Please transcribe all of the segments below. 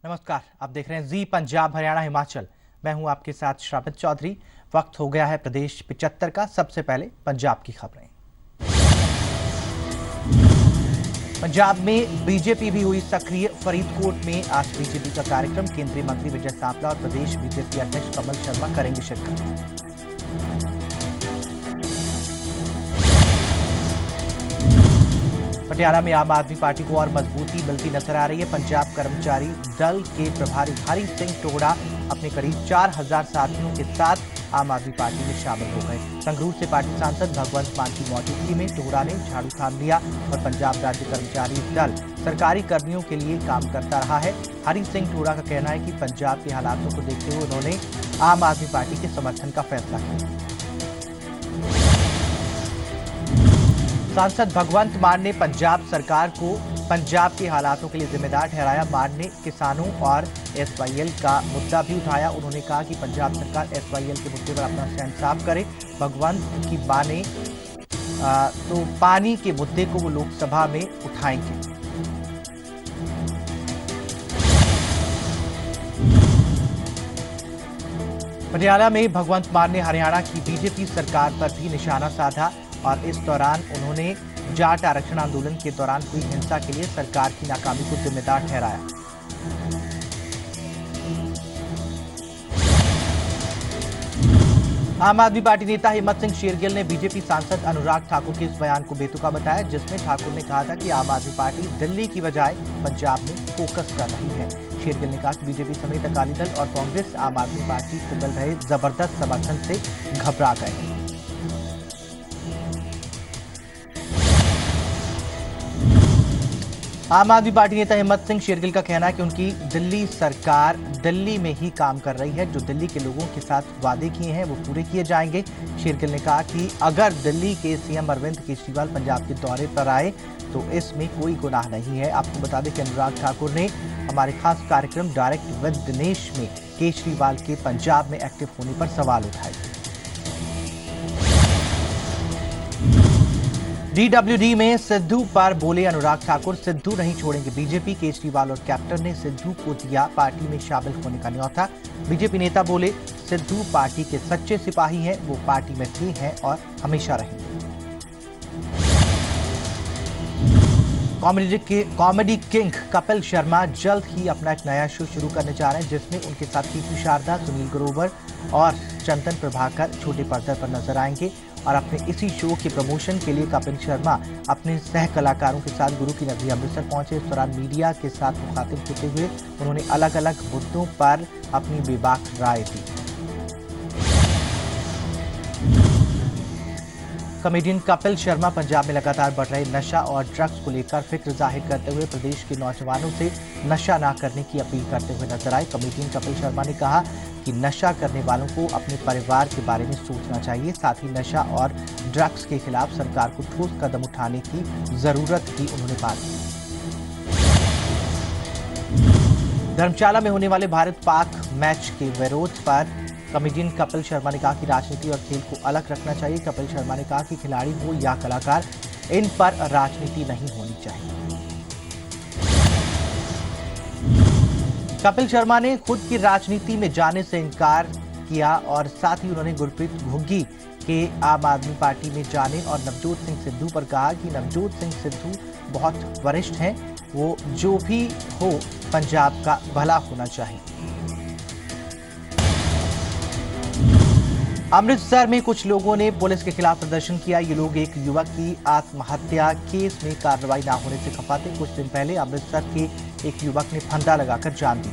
नमस्कार, आप देख रहे हैं जी पंजाब हरियाणा हिमाचल। मैं हूं आपके साथ श्रावित चौधरी। वक्त हो गया है प्रदेश 75 का। सबसे पहले पंजाब की खबरें। पंजाब में बीजेपी भी हुई सक्रिय। फरीदकोट में आज बीजेपी का कार्यक्रम। केंद्रीय मंत्री विजय सांपला और प्रदेश बीजेपी अध्यक्ष कमल शर्मा करेंगे शिरकत। पटियाला में आम आदमी पार्टी को और मजबूती मिलती नजर आ रही है। पंजाब कर्मचारी दल के प्रभारी हरि सिंह टोहड़ा अपने करीब 4000 साथियों के साथ आम आदमी पार्टी में शामिल हो गए। संगरूर से पार्टी सांसद भगवंत मान की मौजूदगी में टोहड़ा ने झाड़ू थाम लिया और पंजाब राज्य कर्मचारी दल सरकारी कर्मियों के लिए काम करता रहा है। हरि सिंह टोहड़ा का कहना है कि पंजाब के हालातों को देखते हुए उन्होंने आम आदमी पार्टी के समर्थन का फैसला किया। सांसद भगवंत मान ने पंजाब सरकार को पंजाब के हालातों के लिए जिम्मेदार ठहराया। मान ने किसानों और एसवाईएल का मुद्दा भी उठाया। उन्होंने कहा कि पंजाब सरकार एसवाईएल के मुद्दे पर अपना स्टैंड साफ करे। भगवंत की माने तो पानी के मुद्दे को वो लोकसभा में उठाएंगे। पटियाला में भगवंत मान ने हरियाणा की बीजेपी सरकार पर भी निशाना साधा और इस दौरान उन्होंने जाट आरक्षण आंदोलन के दौरान हुई हिंसा के लिए सरकार की नाकामी को जिम्मेदार ठहराया। आम आदमी पार्टी नेता हिम्मत सिंह शेरगिल ने बीजेपी सांसद अनुराग ठाकुर के इस बयान को बेतुका बताया, जिसमें ठाकुर ने कहा था कि आम आदमी पार्टी दिल्ली की बजाय पंजाब में फोकस कर रही है। शेरगिल ने कहा कि बीजेपी समेत अकाली दल और कांग्रेस आम आदमी पार्टी को मिल रहे जबरदस्त समर्थन से घबरा गए। आम आदमी पार्टी नेता हिम्मत सिंह शेरगिल का कहना है कि उनकी दिल्ली सरकार दिल्ली में ही काम कर रही है। जो दिल्ली के लोगों के साथ वादे किए हैं वो पूरे किए जाएंगे। शेरगिल ने कहा कि अगर दिल्ली के सीएम अरविंद केजरीवाल पंजाब के दौरे पर आए तो इसमें कोई गुनाह नहीं है। आपको बता दें कि अनुराग ठाकुर ने हमारे खास कार्यक्रम डायरेक्ट विद दिनेश में केजरीवाल के पंजाब में एक्टिव होने पर सवाल उठाए। डीडब्ल्यूडी में सिद्धू पर बोले अनुराग ठाकुर, सिद्धू नहीं छोड़ेंगे बीजेपी। केजरीवाल और कैप्टन ने सिद्धू को दिया पार्टी में शामिल होने का न्यौता। बीजेपी नेता बोले, सिद्धू पार्टी के सच्चे सिपाही हैं, वो पार्टी में थे हैं और हमेशा रहेंगे। कॉमेडी किंग कपिल शर्मा जल्द ही अपना एक नया शो शुरू करने जा रहे हैं, जिसमें उनके साथ कीर्ति शारदा, सुनील ग्रोवर और चंदन प्रभाकर छोटे पर्दे पर नजर आएंगे। और अपने इसी शो के प्रमोशन के लिए कपिल शर्मा अपने सह कलाकारों के साथ गुरु की नगरी अमृतसर पहुंचे। इस दौरान मीडिया के साथ मुखातिब होते हुए उन्होंने अलग अलग मुद्दों पर अपनी बेबाक राय दी। कॉमेडियन कपिल शर्मा पंजाब में लगातार बढ़ रहे नशा और ड्रग्स को लेकर फिक्र जाहिर करते हुए प्रदेश के नौजवानों से नशा ना करने की अपील करते हुए नजर आए। कॉमेडियन कपिल शर्मा ने कहा कि नशा करने वालों को अपने परिवार के बारे में सोचना चाहिए। साथ ही नशा और ड्रग्स के खिलाफ सरकार को ठोस कदम उठाने की जरूरत की उन्होंने बात की। धर्मशाला में होने वाले भारत पाक मैच के विरोध पर कॉमेडियन कपिल शर्मा ने कहा कि राजनीति और खेल को अलग रखना चाहिए। कपिल शर्मा ने कहा कि खिलाड़ी हो या कलाकार, इन पर राजनीति नहीं होनी चाहिए। कपिल शर्मा ने खुद की राजनीति में जाने से इनकार किया और साथ ही उन्होंने गुरप्रीत घुग्गी के आम आदमी पार्टी में जाने और नवजोत सिंह सिद्धू पर कहा कि नवजोत सिंह सिद्धू बहुत वरिष्ठ हैं, वो जो भी हो पंजाब का भला होना चाहिए। अमृतसर में कुछ लोगों ने पुलिस के खिलाफ प्रदर्शन किया। ये लोग एक युवक की आत्महत्या केस में कार्रवाई न होने से खफा थे। कुछ दिन पहले अमृतसर के एक युवक ने फंदा लगाकर जान दी।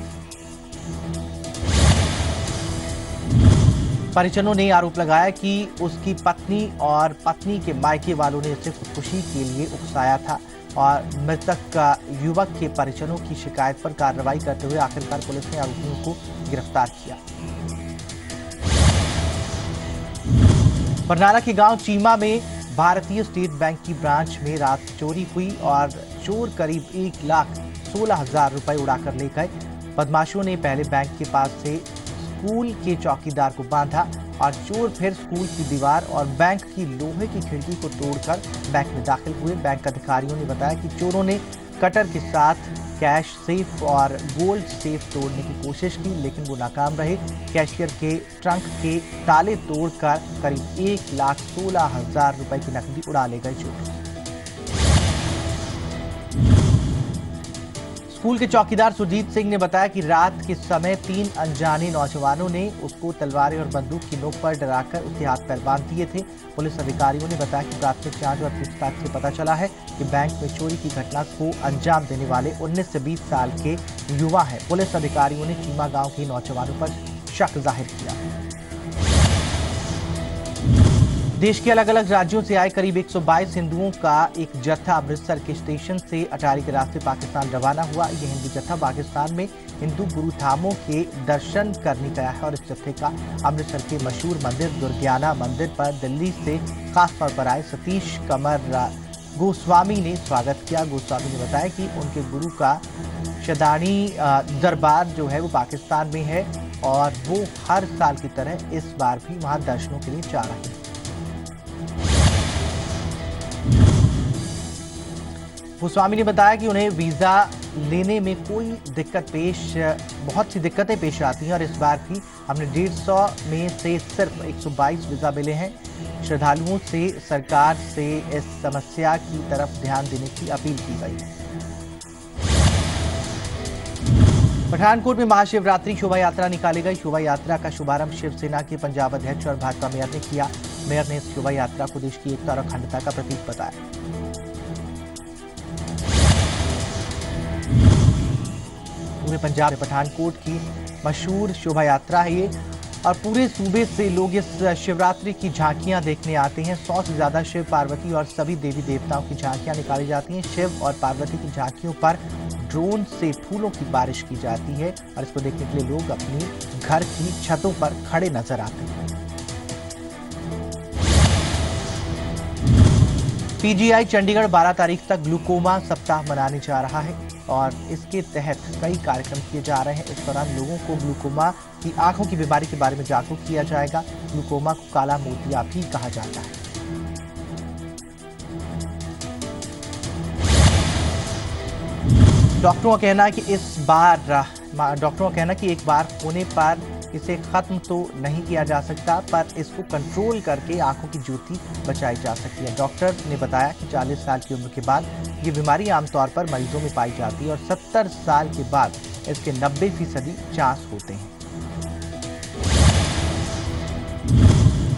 परिजनों ने आरोप लगाया कि उसकी पत्नी और पत्नी के मायके वालों ने उसे खुदकुशी के लिए उकसाया था और मृतक का युवक के परिजनों की शिकायत पर कार्रवाई करते हुए आखिरकार पुलिस ने आरोपियों को गिरफ्तार किया। बरनाला के गांव चीमा में भारतीय स्टेट बैंक की ब्रांच में रात चोरी हुई और चोर करीब 1,16,000 रुपए उड़ाकर ले गए। बदमाशों ने पहले बैंक के पास से स्कूल के चौकीदार को बांधा और चोर फिर स्कूल की दीवार और बैंक की लोहे की खिड़की को तोड़कर बैंक में दाखिल हुए। बैंक अधिकारियों ने बताया कि चोरों ने कटर के साथ कैश सेफ और गोल्ड सेफ तोड़ने की कोशिश की, लेकिन वो नाकाम रहे। कैशियर के ट्रंक के ताले तोड़कर करीब 1,16,000 रुपए की नकदी उड़ा ले गए चोर। स्कूल के चौकीदार सुजीत सिंह ने बताया कि रात के समय 3 अनजाने नौजवानों ने उसको तलवारें और बंदूक की नोक पर डराकर उसके हाथ पैर बांध दिए थे। पुलिस अधिकारियों ने बताया कि प्राथमिक जांच और पूछताछ से पता चला है कि बैंक में चोरी की घटना को अंजाम देने वाले 19 से 20 साल के युवा हैं। पुलिस अधिकारियों ने चीमा गांव के नौजवानों पर शक जाहिर किया। देश के अलग अलग राज्यों से आए करीब 122 हिंदुओं का एक जत्था अमृतसर के स्टेशन से अटारी के रास्ते पाकिस्तान रवाना हुआ। यह हिंदू जत्था पाकिस्तान में हिंदू गुरु धामों के दर्शन करने गया है और इस जत्थे का अमृतसर के मशहूर मंदिर दुर्गियाना मंदिर पर दिल्ली से खास तौर पर आए सतीश कमर गोस्वामी ने स्वागत किया। गोस्वामी ने बताया कि उनके गुरु का शदानी दरबार जो है वो पाकिस्तान में है और वो हर साल की तरह इस बार भी वहां दर्शनों के लिए जा रहे हैं। गोस्वामी ने बताया कि उन्हें वीजा लेने में बहुत सी दिक्कतें पेश आती हैं और इस बार भी हमने 150 में से सिर्फ 122 वीजा मिले हैं। श्रद्धालुओं से सरकार से इस समस्या की तरफ ध्यान देने की अपील की गई है। पठानकोट में महाशिवरात्रि शोभा यात्रा निकाली गई। शोभा यात्रा का शुभारंभ शिवसेना के पंजाब अध्यक्ष और भाजपा मेयर ने किया। मेयर ने इस शोभा यात्रा को देश की एकता और अखंडता का प्रतीक बताया। पूरे पंजाब में पठानकोट की मशहूर शोभा यात्रा है ये और पूरे सूबे से लोग इस शिवरात्रि की झांकियां देखने आते हैं। 100 से ज्यादा शिव पार्वती और सभी देवी देवताओं की झांकियां निकाली जाती हैं। शिव और पार्वती की झांकियों पर ड्रोन से फूलों की बारिश की जाती है और इसको देखने के लिए लोग अपनी घर की छतों पर खड़े नजर आते हैं। पीजीआई चंडीगढ़ 12 तारीख तक ग्लूकोमा सप्ताह मनाने जा रहा है और इसके तहत कई कार्यक्रम किए जा रहे हैं। इस दौरान लोगों को ग्लूकोमा की आंखों की बीमारी के बारे में जागरूक किया जाएगा। ग्लूकोमा को काला मोतिया भी कहा जाता है। डॉक्टरों का कहना है कि एक बार होने पर इसे खत्म तो नहीं किया जा सकता, पर इसको कंट्रोल करके आंखों की ज्योति बचाई जा सकती है। डॉक्टर ने बताया कि 40 साल की उम्र के बाद ये बीमारी आमतौर पर मरीजों में पाई जाती है और 70 साल के बाद इसके 90% चांस होते हैं।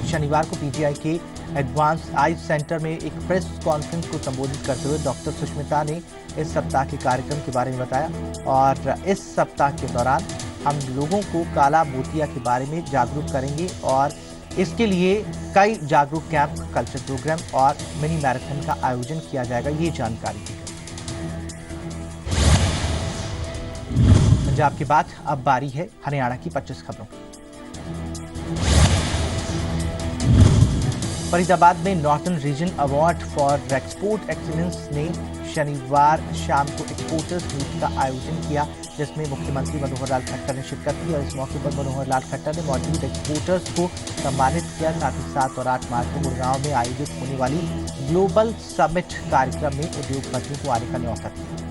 शनिवार को पीजीआई के एडवांस आई सेंटर में एक प्रेस कॉन्फ्रेंस को संबोधित करते हुए डॉक्टर सुष्मिता ने इस सप्ताह के कार्यक्रम के बारे में बताया और इस सप्ताह के दौरान हम लोगों को काला मोतिया के बारे में जागरूक करेंगे और इसके लिए कई जागरूक कैंप, कल्चर प्रोग्राम और मिनी मैराथन का आयोजन किया जाएगा, ये जानकारी दी गई। पंजाब के बाद अब बारी है हरियाणा की 25 खबरों की। फरीदाबाद में northern region award for export excellence ने शनिवार शाम को एक्सपोर्टर्स मीट का आयोजन किया, जिसमें मुख्यमंत्री मनोहर लाल खट्टर ने शिरकत की और इस मौके पर मनोहर लाल खट्टर ने मौजूद एक्सपोर्टर्स को सम्मानित किया। साथ ही 7 और 8 मार्च को गुड़गांव में आयोजित होने वाली ग्लोबल समिट कार्यक्रम में उद्योगपतियों को आने का न्यौता दिया।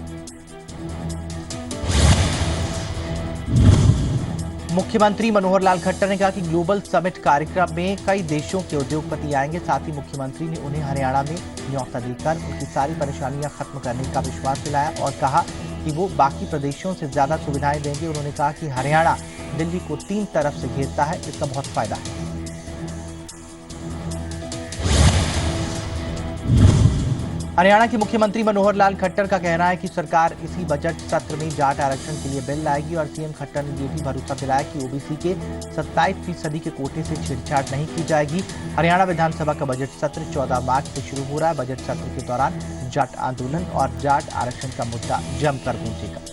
मुख्यमंत्री मनोहर लाल खट्टर ने कहा कि ग्लोबल समिट कार्यक्रम में कई देशों के उद्योगपति आएंगे। साथ ही मुख्यमंत्री ने उन्हें हरियाणा में न्यौता देकर उनकी सारी परेशानियां खत्म करने का विश्वास दिलाया और कहा कि वो बाकी प्रदेशों से ज्यादा सुविधाएं देंगे। उन्होंने कहा कि हरियाणा दिल्ली को 3 तरफ से घेरता है, इसका बहुत फायदा है। हरियाणा के मुख्यमंत्री मनोहर लाल खट्टर का कहना है कि सरकार इसी बजट सत्र में जाट आरक्षण के लिए बिल लाएगी और सीएम खट्टर ने ये भी भरोसा दिलाया कि ओबीसी के 27% के कोटे से छेड़छाड़ नहीं की जाएगी। हरियाणा विधानसभा का बजट सत्र 14 मार्च से शुरू हो रहा है। बजट सत्र के दौरान जाट आंदोलन और जाट आरक्षण का मुद्दा जमकर गूंजेगा।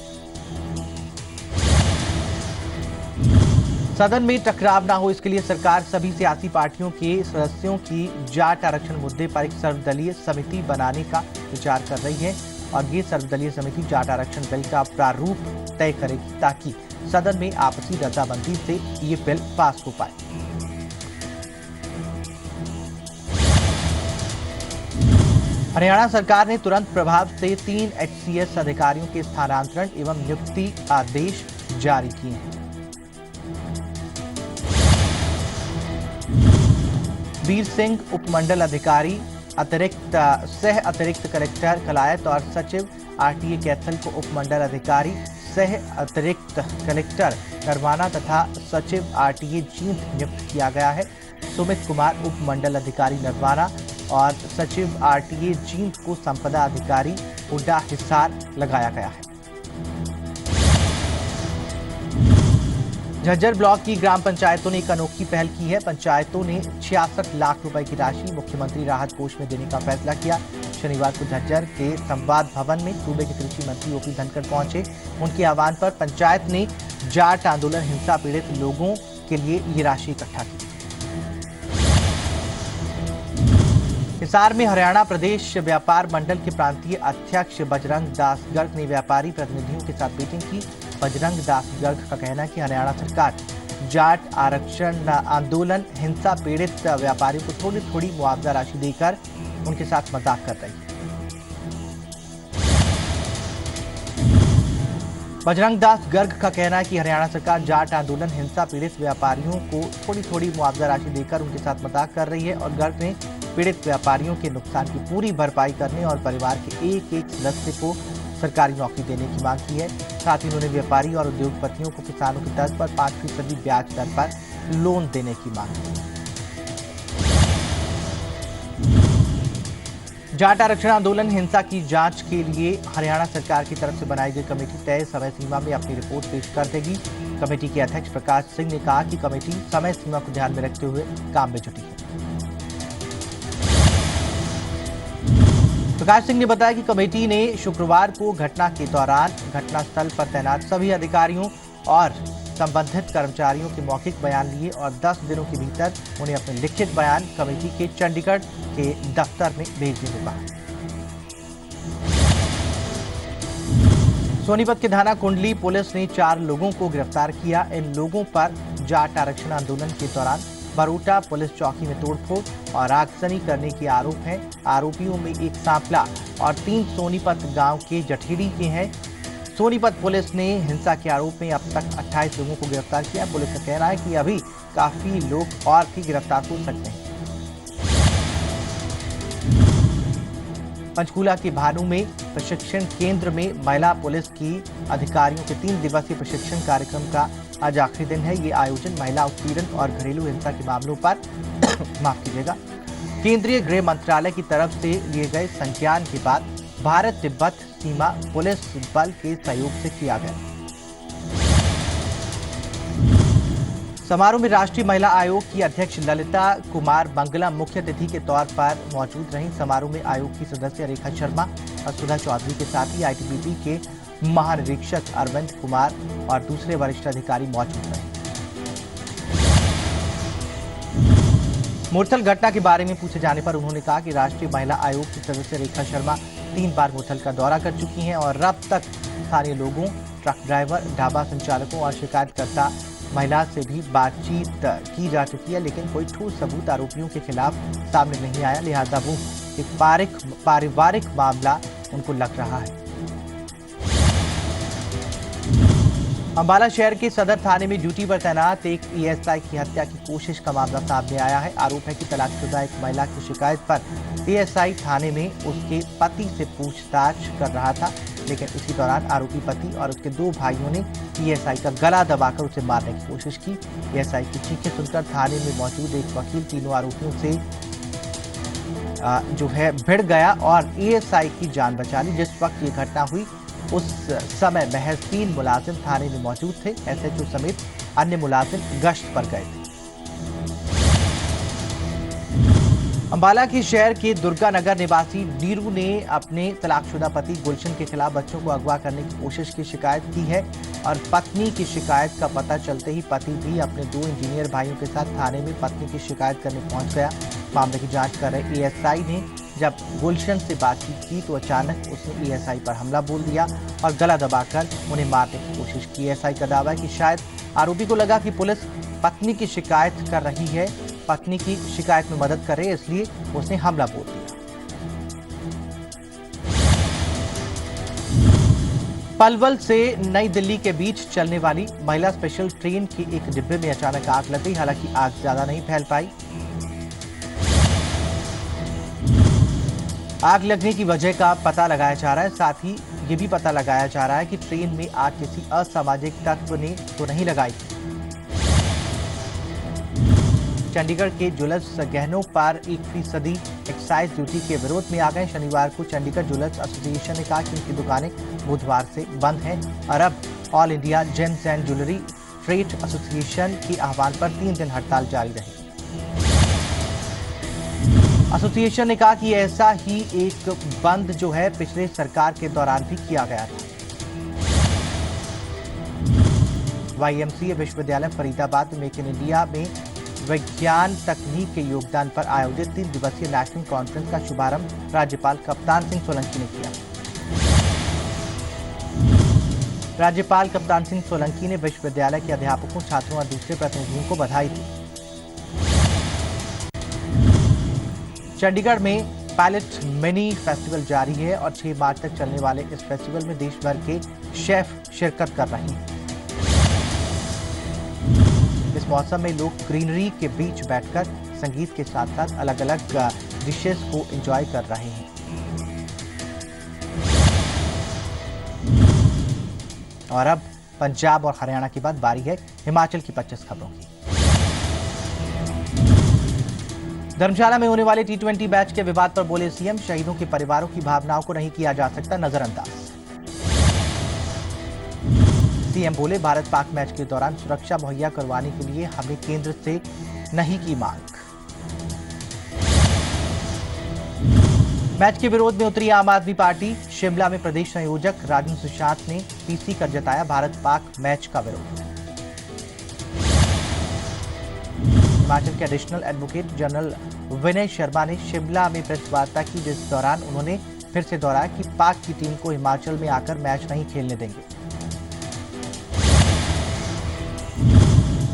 सदन में टकराव ना हो, इसके लिए सरकार सभी सियासी पार्टियों के सदस्यों की जाट आरक्षण मुद्दे पर एक सर्वदलीय समिति बनाने का विचार कर रही है और ये सर्वदलीय समिति जाट आरक्षण बिल का प्रारूप तय करेगी ताकि सदन में आपसी रजामंदी से ये बिल पास हो पाए। हरियाणा सरकार ने तुरंत प्रभाव से 3 HCS अधिकारियों के स्थानांतरण एवं नियुक्ति आदेश जारी किए हैं। वीर सिंह उपमंडल अधिकारी सह अतिरिक्त कलेक्टर कलायत और सचिव RTA कैथल को उपमंडल अधिकारी सह अतिरिक्त कलेक्टर नरवाना तथा सचिव RTA जींद नियुक्त किया गया है। सुमित कुमार उपमंडल अधिकारी नरवाना और सचिव RTA जींद को संपदा अधिकारी हुड्डा हिसार लगाया गया है। झज्जर ब्लॉक की ग्राम पंचायतों ने एक अनोखी पहल की है। पंचायतों ने 66 लाख रुपए की राशि मुख्यमंत्री राहत कोष में देने का फैसला किया। शनिवार को झज्जर के संवाद भवन में सूबे के कृषि मंत्री OP धनखड़ पहुंचे। उनके आह्वान पर पंचायत ने जाट आंदोलन हिंसा पीड़ित लोगों के लिए ये राशि इकट्ठा की। हिसार में हरियाणा प्रदेश व्यापार मंडल के प्रांतीय अध्यक्ष बजरंग दास गर्ग ने व्यापारी प्रतिनिधियों के साथ मीटिंग की। बजरंग दास गर्ग का कहना है कि हरियाणा सरकार जाट आरक्षण आंदोलन हिंसा पीड़ित व्यापारियों को थोड़ी थोड़ी मुआवजा राशि देकर उनके साथ मजाक कर रही है। बजरंग दास गर्ग का कहना है कि हरियाणा सरकार जाट आंदोलन हिंसा पीड़ित व्यापारियों को थोड़ी थोड़ी मुआवजा राशि देकर उनके साथ मजाक कर रही है और गर्ग ने पीड़ित व्यापारियों के नुकसान की पूरी भरपाई करने और परिवार के एक सदस्य को सरकारी नौकरी देने की मांग की है। साथ ही उन्होंने व्यापारी और उद्योगपतियों को किसानों की तर्ज पर 5% ब्याज दर पर लोन देने की मांग की। जाट आरक्षण आंदोलन हिंसा की जांच के लिए हरियाणा सरकार की तरफ से बनाई गई कमेटी तय समय सीमा में अपनी रिपोर्ट पेश कर देगी। कमेटी के अध्यक्ष प्रकाश सिंह ने कहा कि कमेटी समय सीमा को ध्यान में रखते हुए काम में जुटी है। प्रकाश सिंह ने बताया कि कमेटी ने शुक्रवार को घटना के दौरान घटनास्थल पर तैनात सभी अधिकारियों और संबंधित कर्मचारियों के मौखिक बयान लिए और 10 दिनों के भीतर उन्हें अपने लिखित बयान कमेटी के चंडीगढ़ के दफ्तर में भेजने को कहा। सोनीपत के थाना कुंडली पुलिस ने 4 लोगों को गिरफ्तार किया। इन लोगों पर जाट आरक्षण आंदोलन के दौरान बरोटा पुलिस चौकी में तोड़फोड़ और आगजनी करने के आरोप हैं। आरोपियों में एक सांपला और 3 सोनीपत गांव के जठेड़ी के हैं। सोनीपत पुलिस ने हिंसा के आरोप में अब तक 28 लोगों को गिरफ्तार किया। पुलिस का कहना है कि अभी काफी लोग और भी गिरफ्तार हो सकते हैं। पंचकूला के भानु में प्रशिक्षण केंद्र में महिला पुलिस की अधिकारियों के 3 दिवसीय प्रशिक्षण कार्यक्रम का आज आखिरी दिन है। ये आयोजन महिला उत्पीड़न और घरेलू हिंसा के मामलों पर माफ कीजिएगा केंद्रीय गृह मंत्रालय की तरफ से लिए गए संज्ञान के बाद भारत तिब्बत सीमा पुलिस बल के सहयोग से किया गया। समारोह में राष्ट्रीय महिला आयोग की अध्यक्ष ललिता कुमार मंगला मुख्य अतिथि के तौर पर मौजूद रहीं। समारोह में आयोग की सदस्य रेखा शर्मा और सुधा चौधरी के साथ ही ITBP के महानिरीक्षक अरविंद कुमार और दूसरे वरिष्ठ अधिकारी मौजूद रहे। मुरथल घटना के बारे में पूछे जाने पर उन्होंने कहा कि राष्ट्रीय महिला आयोग की सदस्य रेखा शर्मा 3 बार मुरथल का दौरा कर चुकी हैं और अब तक स्थानीय लोगों, ट्रक ड्राइवर, ढाबा संचालकों और शिकायतकर्ता महिला से भी बातचीत की जा चुकी है, लेकिन कोई ठोस सबूत आरोपियों के खिलाफ सामने नहीं आया। लिहाजा वो एक पारिवारिक मामला उनको लग रहा है। अंबाला शहर के सदर थाने में ड्यूटी पर तैनात एक ASI की हत्या की कोशिश का मामला सामने आया है। आरोप है कि तलाकशुदा एक महिला की शिकायत पर ASI थाने में उसके पति से पूछताछ कर रहा था, लेकिन इसी दौरान आरोपी पति और उसके 2 भाइयों ने ASI का गला दबाकर उसे मारने की कोशिश की। ASI की चीखें सुनकर थाने में मौजूद एक वकील तीनों आरोपियों से भिड़ गया और ASI की जान बचा ली। जिस वक्त ये घटना हुई उस समय महज 3 मुलाजिम थाने में मौजूद थे। SHO समेत अन्य मुलाजिम गश्त पर गए थे। अंबाला के शहर के दुर्गानगर निवासी नीरू ने अपने तलाकशुदा पति गुलशन के खिलाफ बच्चों को अगवा करने की कोशिश की शिकायत की है और पत्नी की शिकायत का पता चलते ही पति भी अपने 2 इंजीनियर भाइयों के साथ थाने में पत्नी की शिकायत करने पहुंच गया। मामले की जांच कर रहे ASI ने जब गुलशन से बातचीत की तो अचानक उसने ASI पर हमला बोल दिया और गला दबाकर उन्हें मारने की कोशिश की। ASI का दावा है कि शायद आरोपी को लगा कि पुलिस पत्नी की शिकायत कर रही है, पत्नी की शिकायत में मदद कर रही है, इसलिए उसने हमला बोल दिया। पलवल से नई दिल्ली के बीच चलने वाली महिला स्पेशल ट्रेन की एक डिब्बे में अचानक आग लग गई। हालांकि आग ज्यादा नहीं फैल पाई। आग लगने की वजह का पता लगाया जा रहा है। साथ ही ये भी पता लगाया जा रहा है कि ट्रेन में आग किसी असामाजिक तत्व ने तो नहीं लगाई। चंडीगढ़ के ज्वेलर्स गहनों पर 1% एक्साइज ड्यूटी के विरोध में आ गए। शनिवार को चंडीगढ़ ज्वेलर्स एसोसिएशन ने कहा कि उनकी दुकानें बुधवार से बंद हैं और अब all India James and jewellery trade association के आह्वान पर 3 दिन हड़ताल जारी रहेगी। एसोसिएशन ने कहा कि ऐसा ही एक बंद जो है पिछले सरकार के दौरान भी किया गया था। YMCA विश्वविद्यालय फरीदाबाद में मेक इन इंडिया में विज्ञान तकनीक के योगदान पर आयोजित 3 दिवसीय नेशनल कॉन्फ्रेंस का शुभारंभ राज्यपाल कप्तान सिंह सोलंकी ने किया। राज्यपाल कप्तान सिंह सोलंकी ने विश्वविद्यालय के अध्यापकों, छात्रों और दूसरे प्रतिनिधियों को बधाई दी। चंडीगढ़ में पायलट मिनी फेस्टिवल जारी है और 6 मार्च तक चलने वाले इस फेस्टिवल में देश भर के शेफ शिरकत कर रहे हैं। इस मौसम में लोग ग्रीनरी के बीच बैठकर संगीत के साथ साथ अलग अलग डिशेस को एंजॉय कर रहे हैं। और अब पंजाब और हरियाणा के बाद बारी है हिमाचल की 25 खबरों की। धर्मशाला में होने वाले T20 मैच के विवाद पर बोले सीएम, शहीदों के परिवारों की भावनाओं को नहीं किया जा सकता नजरअंदाज। सीएम बोले, भारत पाक मैच के दौरान सुरक्षा मुहैया करवाने के लिए हमने केंद्र से नहीं की मांग। मैच के विरोध में उतरी आम आदमी पार्टी। शिमला में प्रदेश संयोजक राजन सुशांत ने पीसी कर जताया भारत पाक मैच का विरोध। हिमाचल के additional advocate general Vinay Sharma ने शिमला में प्रेस वार्ता की, जिस दौरान उन्होंने फिर से दोहराया कि पाक की टीम को हिमाचल में आकर मैच नहीं खेलने देंगे।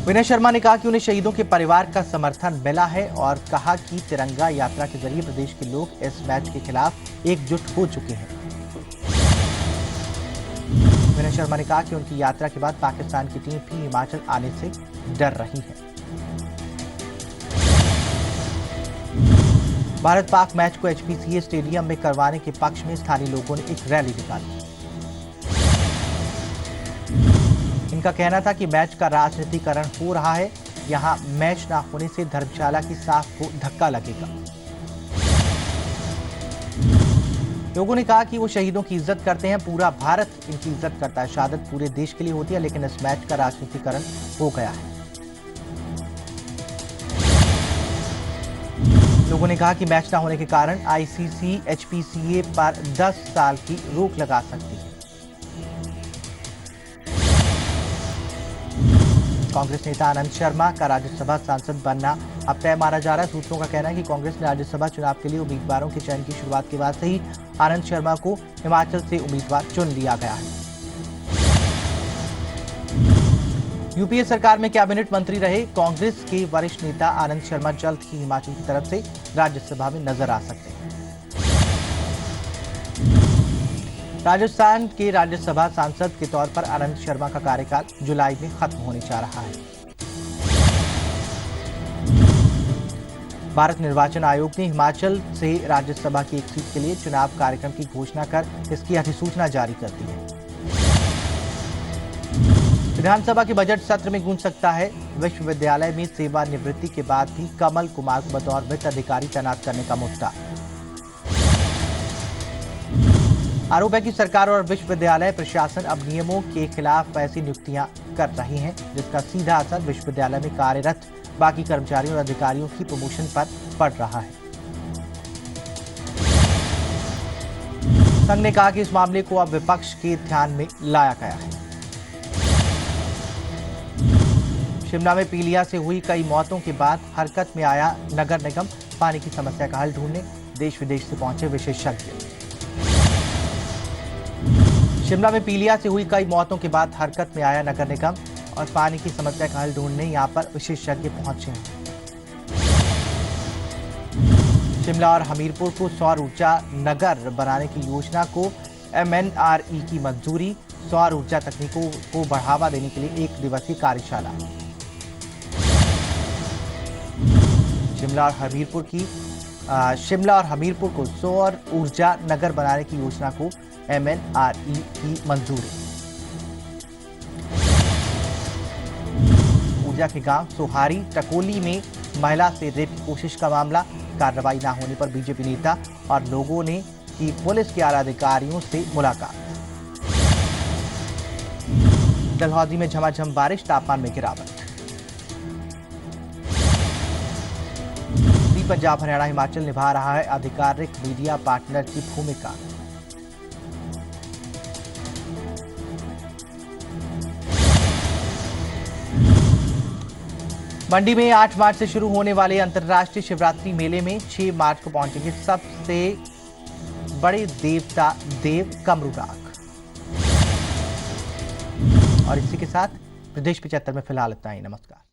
विनय शर्मा ने कहा कि उन्हें शहीदों के परिवार का समर्थन मिला है और कहा कि तिरंगा यात्रा के जरिए प्रदेश के लोग इस मैच के खिलाफ एकजुट हो चुके हैं। विनय शर्मा ने कहा कि उनकी यात्रा के बाद पाकिस्तान की टीम भी हिमाचल आने से डर रही है। भारत पाक मैच को HPCA स्टेडियम में करवाने के पक्ष में स्थानीय लोगों ने एक रैली निकाली। इनका कहना था कि मैच का राजनीतिकरण हो रहा है, यहां मैच ना होने से धर्मशाला की साख को धक्का लगेगा। लोगों ने कहा कि वो शहीदों की इज्जत करते हैं, पूरा भारत इनकी इज्जत करता है। शहादत पूरे देश के लिए होती है, लेकिन इस मैच का राजनीतिकरण हो गया है। लोगों ने कहा कि मैच न होने के कारण ICC HPCA पर 10 साल की रोक लगा सकती है। कांग्रेस नेता आनंद शर्मा का राज्यसभा सांसद बनना अब तय माना जा रहा है। सूत्रों का कहना है कि कांग्रेस ने राज्यसभा चुनाव के लिए उम्मीदवारों के चयन की शुरुआत के बाद से ही आनंद शर्मा को हिमाचल से उम्मीदवार चुन लिया गया है। यूपीए सरकार में कैबिनेट मंत्री रहे कांग्रेस के वरिष्ठ नेता आनंद शर्मा जल्द ही हिमाचल की तरफ से राज्यसभा में नजर आ सकते हैं। राजस्थान के राज्यसभा सांसद के तौर पर आनंद शर्मा का कार्यकाल जुलाई में खत्म होने जा रहा है। भारत निर्वाचन आयोग ने हिमाचल से राज्यसभा की एक सीट के लिए चुनाव कार्यक्रम की घोषणा कर इसकी अधिसूचना जारी कर दी है। विधानसभा के बजट सत्र में गूंज सकता है विश्वविद्यालय में सेवानिवृत्ति के बाद भी कमल कुमार को बतौर वित्त अधिकारी तैनात करने का मुद्दा। आरोप है कि सरकार और विश्वविद्यालय प्रशासन अब नियमों के खिलाफ ऐसी नियुक्तियां कर रही हैं, जिसका सीधा असर विश्वविद्यालय में कार्यरत बाकी कर्मचारियों और अधिकारियों की प्रमोशन पर पड़ रहा है। संघ ने कहा कि इस मामले को अब विपक्ष के ध्यान में लाया गया है। शिमला में पीलिया से हुई कई मौतों के बाद हरकत में आया नगर निगम। पानी की समस्या का हल ढूंढने देश विदेश से पहुंचे विशेषज्ञ। शिमला में पीलिया से हुई कई मौतों के बाद हरकत में आया नगर निगम और पानी की समस्या का हल ढूंढने यहां पर विशेषज्ञ पहुंचे हैं। शिमला और हमीरपुर को सौर ऊर्जा नगर बनाने की योजना को MNRE की मंजूरी। सौर ऊर्जा तकनीकों को बढ़ावा देने के लिए 1 दिवसीय कार्यशाला। शिमला और हमीरपुर को सौर ऊर्जा नगर बनाने की योजना को MNRE की मंजूरी। ऊर्जा के गांव सोहारी टकोली में महिला से रेप की कोशिश का मामला। कार्रवाई न होने पर बीजेपी नेता और लोगों ने की पुलिस के आला अधिकारियों से मुलाकात। डलहौजी में झमाझम बारिश, तापमान में गिरावट। पंजाब हरियाणा हिमाचल निभा रहा है आधिकारिक मीडिया पार्टनर की भूमिका। मंडी में 8 मार्च से शुरू होने वाले अंतर्राष्ट्रीय शिवरात्रि मेले में 6 मार्च को पहुंचेंगे सबसे बड़े देवता देव कमरूनाग। और इसी के साथ प्रदेश 75 में फिलहाल इतना ही। नमस्कार।